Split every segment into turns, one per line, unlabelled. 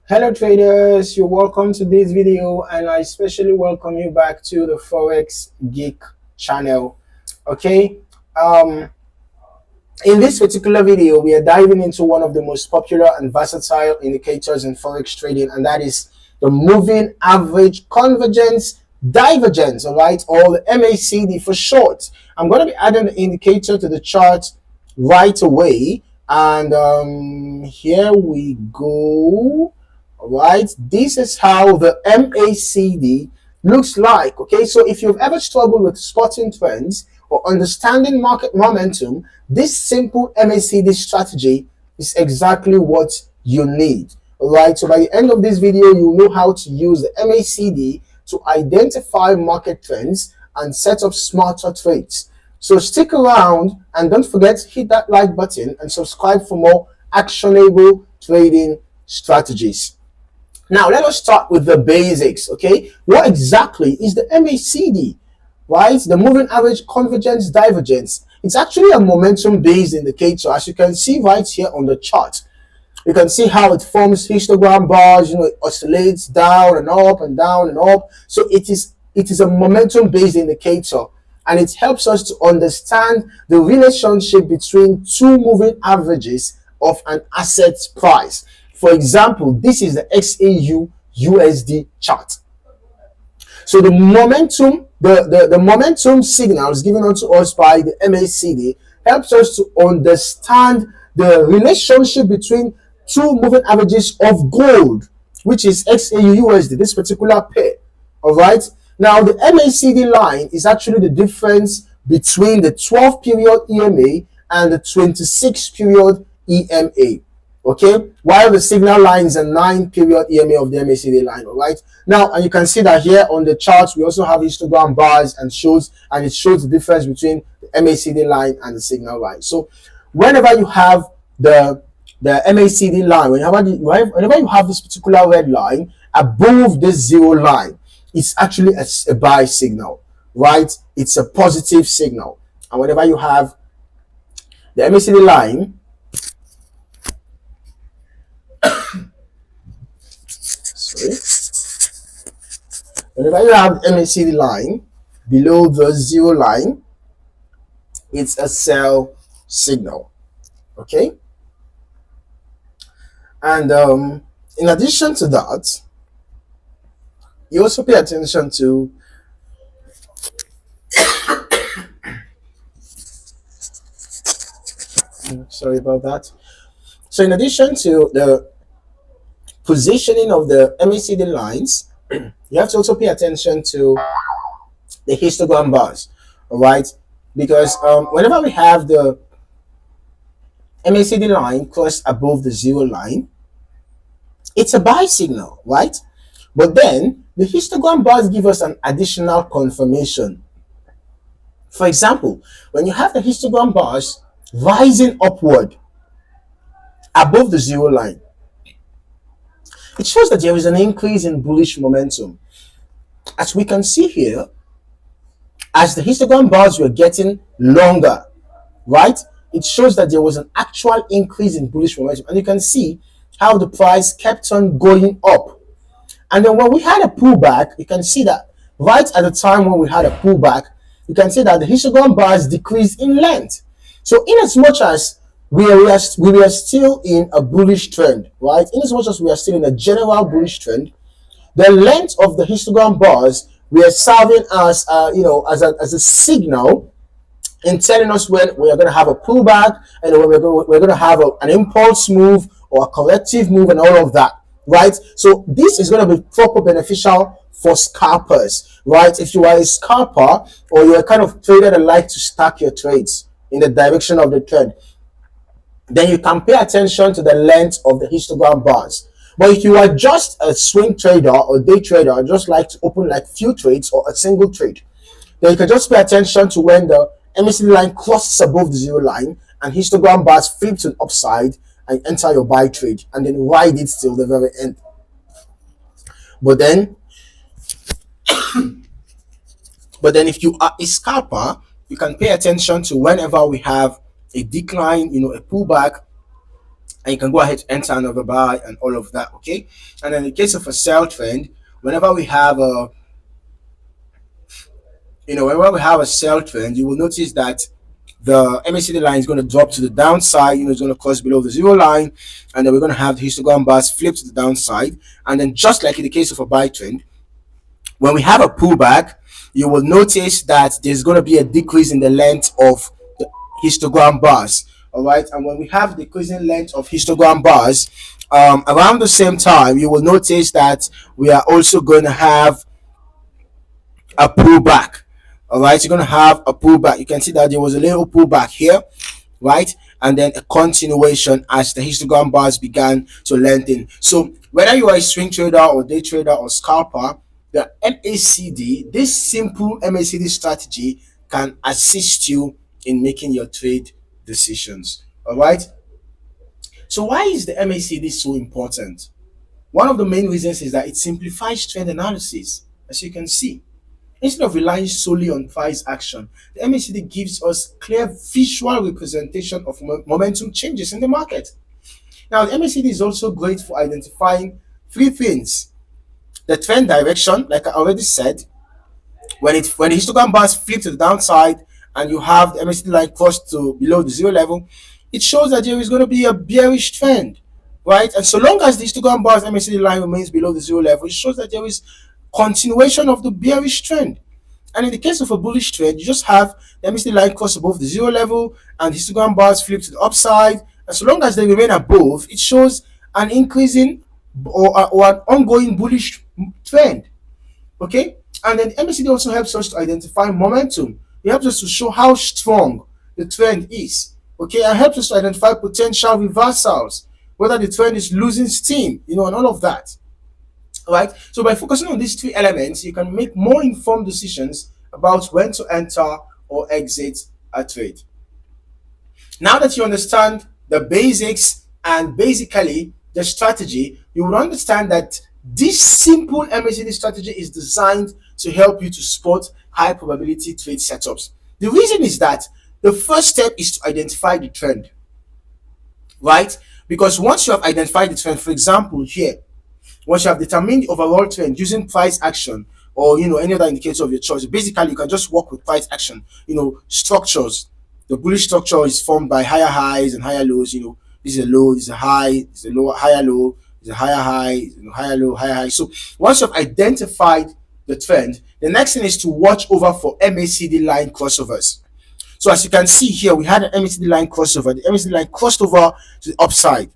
Hello traders, you're welcome to this video and I especially welcome you back to the Forex Geek channel. Okay, um, in this particular video, we are diving into one of the most popular and versatile indicators in Forex trading, and that is the Moving Average Convergence Divergence, all right, or the MACD for short. I'm going to be adding the indicator to the chart right away, and here we go. All right, this is how the MACD looks like. Okay, so if you've ever struggled with spotting trends or understanding market momentum, this simple MACD strategy is exactly what you need. All right, so by the end of this video, you'll know how to use the MACD to identify market trends and set up smarter trades. So stick around and don't forget to hit that like button and subscribe for more actionable trading strategies. Now, let us start with the basics, okay? What exactly is the MACD, right? The Moving Average Convergence Divergence. It's actually a momentum-based indicator, as you can see right here on the chart. You can see how it forms histogram bars, it oscillates down and up and down and up. So it is a momentum-based indicator, and it helps us to understand the relationship between two moving averages of an asset's price. For example, this is the XAU USD chart. So the momentum, the momentum signals given unto us by the MACD helps us to understand the relationship between two moving averages of gold, which is XAU USD, this particular pair. All right. Now the MACD line is actually the difference between the 12 period EMA and the 26 period EMA. Okay, while the signal line is a 9 period EMA of the MACD line. All right, now, and you can see that here on the charts we also have histogram bars and it shows the difference between the MACD line and the signal line. So whenever you have the MACD line, whenever you have this particular red line above this zero line, it's actually a buy signal, right? It's a positive signal. And whenever you have the MACD line, whenever you have the MACD line below the zero line, it's a sell signal. Okay, and in addition to that, you also pay attention to sorry about that. So in addition to the positioning of the MACD lines, you have to also pay attention to the histogram bars. All right, because whenever we have the MACD line crossed above the zero line, it's a buy signal, right? But then the histogram bars give us an additional confirmation. For example, when you have the histogram bars rising upward above the zero line, it shows that there is an increase in bullish momentum. As we can see here, as the histogram bars were getting longer, right, it shows that there was an actual increase in bullish momentum. And you can see how the price kept on going up. And then when we had a pullback, you can see that right at the time when we had a pullback, you can see that the histogram bars decreased in length. So in as much as we were still in a bullish trend, right? In as much as we are still in a general bullish trend, the length of the histogram bars were serving as as a signal in telling us when we are going to have a pullback and when we're going to have an impulse move or a corrective move and all of that, right? So this is going to be proper beneficial for scalpers, right? If you are a scalper or you're a kind of trader that like to stack your trades in the direction of the trend, then you can pay attention to the length of the histogram bars. But if you are just a swing trader or day trader, just like to open like few trades or a single trade, then you can just pay attention to when the MACD line crosses above the zero line and histogram bars flip to the upside and enter your buy trade and then ride it till the very end. But then if you are a scalper, you can pay attention to whenever we have a decline, a pullback, and you can go ahead to enter another buy and all of that. Okay, and then in the case of a sell trend, whenever we have a whenever we have a sell trend, you will notice that the MACD line is going to drop to the downside. It's going to cross below the zero line, and then we're going to have the histogram bars flip to the downside. And then, just like in the case of a buy trend, when we have a pullback, you will notice that there's going to be a decrease in the length of the histogram bars. All right, and when we have decreasing length of histogram bars, around the same time, you will notice that we are also going to have a pullback. All right, you're going to have a pullback. You can see that there was a little pullback here, right? And then a continuation as the histogram bars began to lengthen. So whether you are a swing trader or day trader or scalper, the MACD, this simple MACD strategy can assist you in making your trade decisions. All right. So why is the MACD so important? One of the main reasons is that it simplifies trend analysis, as you can see. Instead of relying solely on price action, the MACD gives us clear visual representation of momentum changes in the market. Now, the MACD is also great for identifying three things: the trend direction, like I already said, when the histogram bars flip to the downside and you have the MACD line crossed to below the zero level, it shows that there is going to be a bearish trend, right? And so long as the histogram bars MACD line remains below the zero level, it shows that there is continuation of the bearish trend. And in the case of a bullish trend, you just have the MACD line cross above the zero level and the histogram bars flip to the upside. And so long as they remain above, it shows an increasing or an ongoing bullish trend. Okay, and then the MACD also helps us to identify momentum. It helps us to show how strong the trend is. Okay, and helps us to identify potential reversals, whether the trend is losing steam, and all of that. All right, so by focusing on these three elements, you can make more informed decisions about when to enter or exit a trade. Now that you understand the basics and basically the strategy, you will understand that this simple MACD strategy is designed to help you to spot high probability trade setups. The reason is that the first step is to identify the trend, right? Because once you have identified the trend, for example, here, once you have determined the overall trend using price action or any other indicator of your choice, basically you can just work with price action. Structures. The bullish structure is formed by higher highs and higher lows. This is a low, this is a high, this is a lower, higher low, this is a higher high, higher low, higher high. So once you've identified the trend, the next thing is to watch over for MACD line crossovers. So as you can see here, we had an MACD line crossover. The MACD line crossed over to the upside.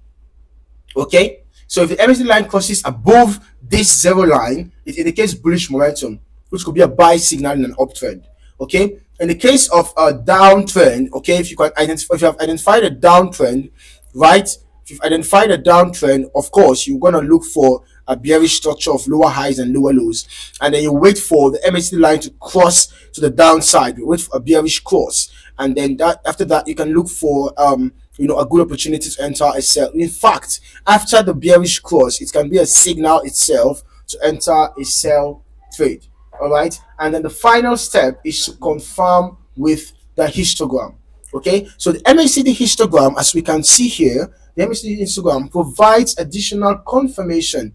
Okay, so if the MACD line crosses above this zero line, it indicates bullish momentum, which could be a buy signal in an uptrend. Okay, in the case of a downtrend, okay, if you have identified a downtrend, right? If you've identified a downtrend, of course, you're going to look for a bearish structure of lower highs and lower lows, and then you wait for the MACD line to cross to the downside. You wait for a bearish cross, and then after that, you can look for a good opportunity to enter a sell. In fact, after the bearish cross, it can be a signal itself to enter a sell trade. All right, and then the final step is to confirm with the histogram. Okay, so the MACD histogram, as we can see here, the MACD histogram provides additional confirmation.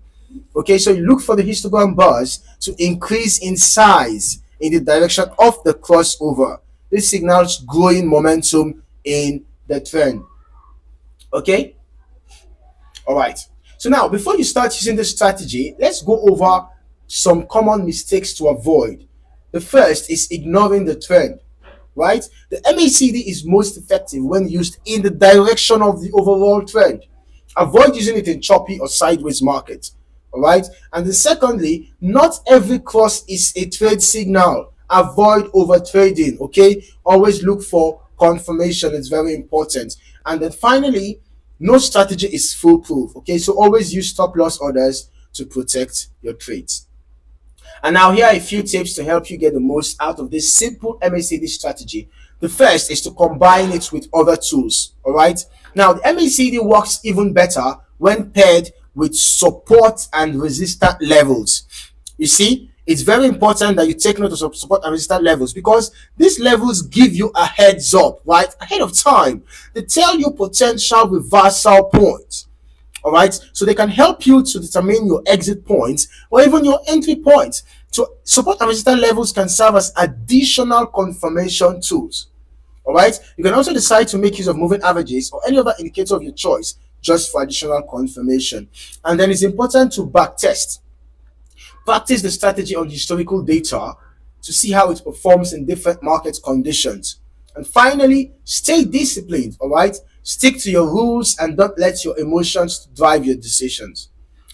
Okay, so you look for the histogram bars to increase in size in the direction of the crossover. This signals growing momentum in the trend. Okay, all right. So now, before you start using this strategy, let's go over some common mistakes to avoid. The first is ignoring the trend, right? The MACD is most effective when used in the direction of the overall trend. Avoid using it in choppy or sideways markets, all right? And then secondly, not every cross is a trade signal. Avoid over trading, okay? Always look for confirmation. It's very important. And then finally, no strategy is foolproof, okay? So always use stop loss orders to protect your trades. And now here are a few tips to help you get the most out of this simple MACD strategy. The first is to combine it with other tools, all right? Now, the MACD works even better when paired with support and resistance levels. You see, it's very important that you take note of support and resistance levels, because these levels give you a heads up, right, ahead of time. They tell you potential reversal points. All right, so they can help you to determine your exit point or even your entry point. So support and resistance levels can serve as additional confirmation tools. All right, you can also decide to make use of moving averages or any other indicator of your choice just for additional confirmation. And then it's important to back test. Practice the strategy on historical data to see how it performs in different market conditions. And finally, stay disciplined, all right? Stick to your rules and don't let your emotions drive your decisions.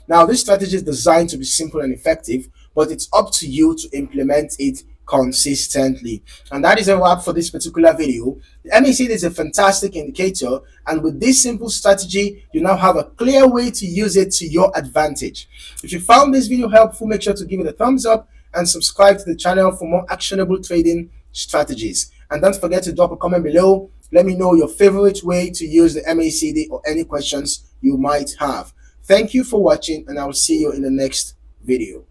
Now, this strategy is designed to be simple and effective, but it's up to you to implement it consistently. And that is a wrap for this particular video. The MACD is a fantastic indicator, and with this simple strategy, you now have a clear way to use it to your advantage. If you found this video helpful, make sure to give it a thumbs up and subscribe to the channel for more actionable trading strategies. And don't forget to drop a comment below. Let me know your favorite way to use the MACD or any questions you might have. Thank you for watching, and I will see you in the next video.